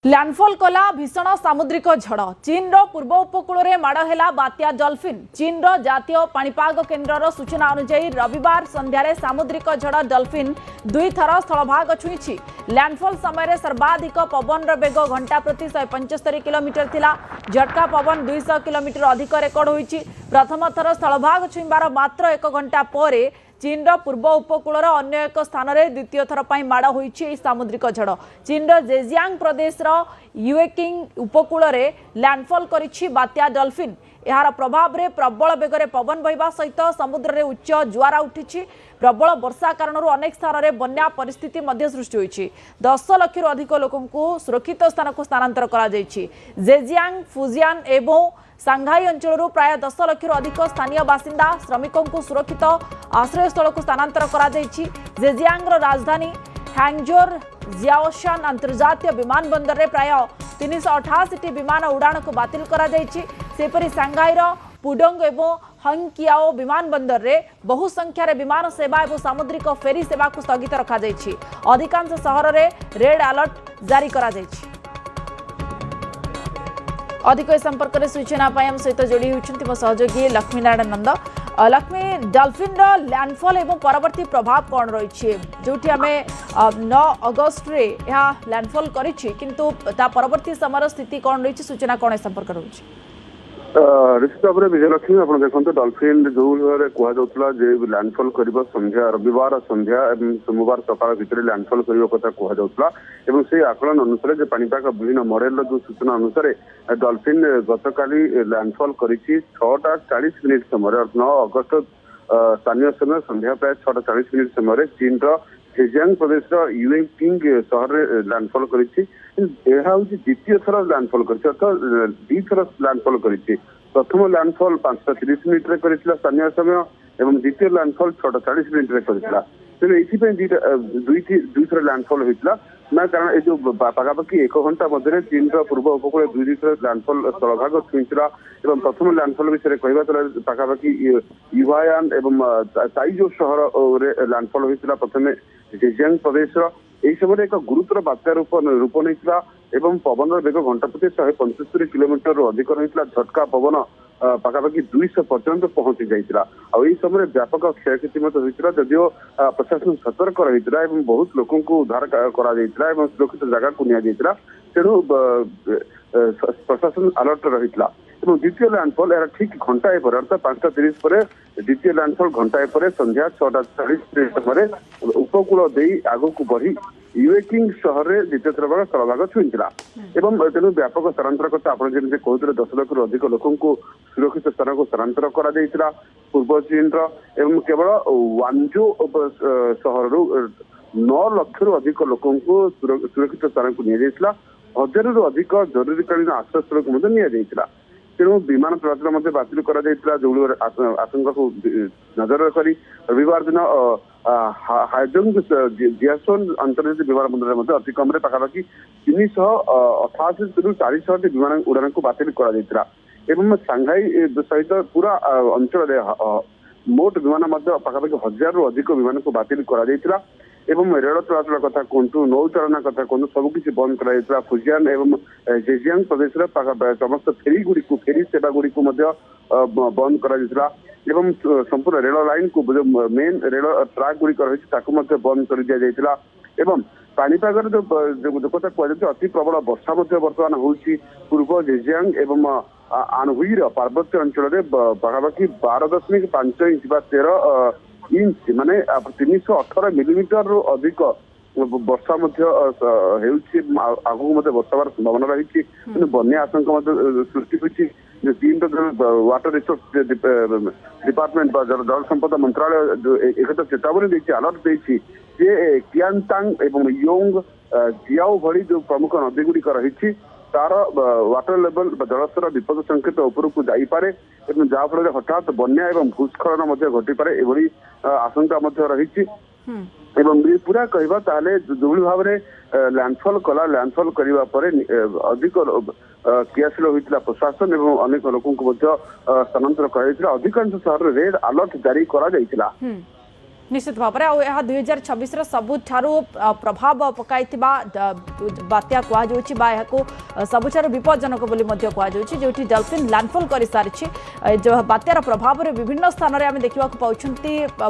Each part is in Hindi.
ଲ୍ୟାଣ୍ଡଫଲ୍ କଲା ଭୀଷଣ ସାମୁଦ୍ରିକ ଝଡ଼ ଚୀନର ପୂର୍ବ ଉପକୂଳରେ ମାଡ଼ ହେଲା ବାତ୍ୟା ଡଲଫିନ୍ ଚୀନର ଜାତୀୟ ପାଣିପାଗ କେନ୍ଦ୍ରର ସୂଚନା ଅନୁଯାୟୀ ରବିବାର ସନ୍ଧ୍ୟାରେ ସାମୁଦ୍ରିକ ଝଡ଼ ଡଲଫିନ୍ ଦୁଇଥର ସ୍ଥଳଭାଗ ଛୁଇଁଛି ଲ୍ୟାଣ୍ଡଫଲ୍ ସମୟରେ ସର୍ବାଧିକ ପବନର ବେଗ ଘଣ୍ଟା ପ୍ରତି 175 କିଲୋମିଟର ଥିଲା ଝଟକା ପବନ 200 କିଲୋମିଟର ଅଧିକ ରେକର୍ଡ ହୋଇଛି ପ୍ରଥମ ଥର ସ୍ଥଳଭାଗ ଛୁଇଁବାର ମାତ୍ର 1 ଘଣ୍ଟା ପରେ चीनर पूर्व उपकूलर अन्य एक स्थान में द्वितीय थर पर माड़ होई सामुद्रिक झड़ चीनर जेजियांग प्रदेश युएकिंग उपकूल लैंडफॉल करिछि बात्या डलफिन यार प्रभाव में प्रबल बेगर पवन बहवा सहित समुद्र में उच्च जुआर उठी प्रबल वर्षा कारण अनेक स्थान में बन्या परिस्थिति सृष्टि होती 10 लाख अधिक लोक सुरक्षित स्थान को स्थानांतर कर जेजियांग फुजियान एवं सांघाई अंचल प्राय 10 लाख अधिक स्थानीय बासिंदा श्रमिकों को सुरक्षित आश्रय स्थल को स्थानांतर कर जेजियांग राजधानी हैंगजोर जियाओशान अंतर्जातीय विमान बंदर में प्राय 388 विमान उड़ान को बातिल कर सांघाई पुडोंग एवं हंगकियाओ विमान बंदर में बहु संख्यार विमान सेवा और सामुद्रिक फेरी सेवा को स्थगित रखा अधिकांश सहर में रेड अलर्ट जारी करा अधिक संपर्क में सूचना हम सहित जोड़ी होती मो सहयोगी लक्ष्मीनारायण नंद लक्ष्मी डलफिन लैंडफॉल एवं परवर्ती प्रभाव कौन रही जो आम 9 अगस्ट रे लैंडफॉल किंतु परवर्ती समय स्थिति कौन रही सूचना कौन संपर्क रही निश्चित भाव में विजयलक्ष्मी आप देखते डलफिन जो कहला लैंडफॉल कर संध्या रविवार संध्या सोमवार सकाल भितर लैंडफॉल करने कथा कहला से आकलन अनुसार पानीपाग विभिन्न मॉडल जो सूचना अनुसार डलफिन गतकाली लैंडफॉल कर 6:40 मिनिट समय 9 अगस्ट स्थानीय समय संध्या प्राय 6:40 मिनिट समय चीन जेजियांग प्रदेश युएकिंग सहर में लैंडफॉल कर द्वितीय थर लैंडफॉल कर दी थर लैंडफॉल कर प्रथम लैंडफॉल 5:30 मिनिट कर स्थानीय समय और द्वितीय लैंडफॉल 6:40 मिनिट कर तेनाली दुई थर लैंडफॉल होता ना कारण ये जो पाखापाखि 1 घंटा मध्य चीन पूर्व उपकूल दुई थर लैंडफॉल स्थलभाग छुईला प्रथम लैंडफॉल विषय कहवा पाखापाखि युवायान और ताइजो सहर लैंडफॉल होता प्रथम जेजियांग प्रदेश यही समय एक गुरुतर बात्या रूप नहीं पवन बेग घंटा प्रति 175 किलोमीटर अधिक रही झटका पवन पाखापाखि 200 पर्यंत पहुंची जाता आई समय व्यापक क्षयक्षति होता जदिव प्रशासन सतर्क रही बहुत लोक उद्धार कर सुरक्षित जगह को निया तेणु प्रशासन अलर्ट रही द्वितीय लैंडफॉल यार ठीक घंटाए पर अर्थात 5:30 पर द्वितीय लैंडफॉल घंटाए पर संध्या 6:40 समय उपकूल आग को बढ़ी युएकिंग सहर में द्वितीय थर स्थलभाग छुईला तेणु व्यापक स्थानांतर कथा आप कहते 10 लाख अधिक लोक सुरक्षित स्थान को स्थानांतर कर पूर्व चीन केवल वांजो सहर 9 लाख अधिक लोक सुरक्षित स्थान को निया 1000 रु अधिक जरूरीकालीन आश्रयस्थल को निया तेणु विमान चलाचल बातिल कर आशंका को नजर कर रविवार दिन हाइजोंग जियासोन अंतर्जातीय विमान बंदर अति कम पाखापाखि 388 रु 400 विमान उड़ान को बातिल कर सांघाई सहित पूरा अंचल मोट विमान पाखापाखि 1000 रु अधिक विमान को बातिल कर रेल चलाचल कथा कहतु नौचालना कथा कहतु सबकि बंद कर फुजियान एवं जेजियांग प्रदेश समस्त फेरी सेवा गुड़ी बंद कर संपूर्ण रेल लाइन को जो मेन रेल ट्राक गुड़िक रही बंद कर दि जाता पानीपाग जो कथा कहते अति प्रबल वर्षा बर्तमान हो पूर्व जेजियांग एवं आनहुईर पार्वत्य अंचल पाखापाखि 12.5 इंच 13 इंच माने 318 मिलीमीटर रु अधिक वर्षा आगू वर्षार संभावना रही बन्या आशंका सृष्टि होती चीन वाटर रिसोर्स डिपार्टमेंट जल संपदा मंत्रालय एक चेतावनी देती अलर्ट देती कियांतांग एवं योंग जियाओ भली जो प्रमुख नदी गुड़िक रही तार वाटर लेवल जलस्तर विपद संकेत उपरकू जापे जहाँफल हठात बन्या एवं भूस्खलन घटीपे एभली आशंका रही पूरा कहवा ताले जो भाव में लैंडफॉल कला लैंडफॉल करने अधिक क्रियाशील होता प्रशासन एवं अनेक लोक स्थानांतर कर अधिकांश सहर रेड अलर्ट जारी करा निश्चित भाव में 2026 सबुठारु प्रभाव पकाई बात्या कहुँ सबुठारु विपज्जनक जो डल्फिन लैंडफॉल कर सारी जो बात्यार प्रभाव में विभिन्न स्थान में आम देखा पाँच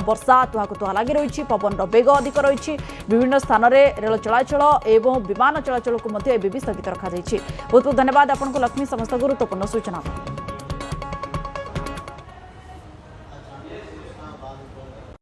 वर्षा तुहाक तुहा लगी रही पवन बेग अधिक रही विभिन्न स्थान में रेल चलाचल एवं विमान चलाचल को स्थगित रखा बहुत बहुत धन्यवाद आपको लक्ष्मी समस्त गुरुत्वपूर्ण सूचना।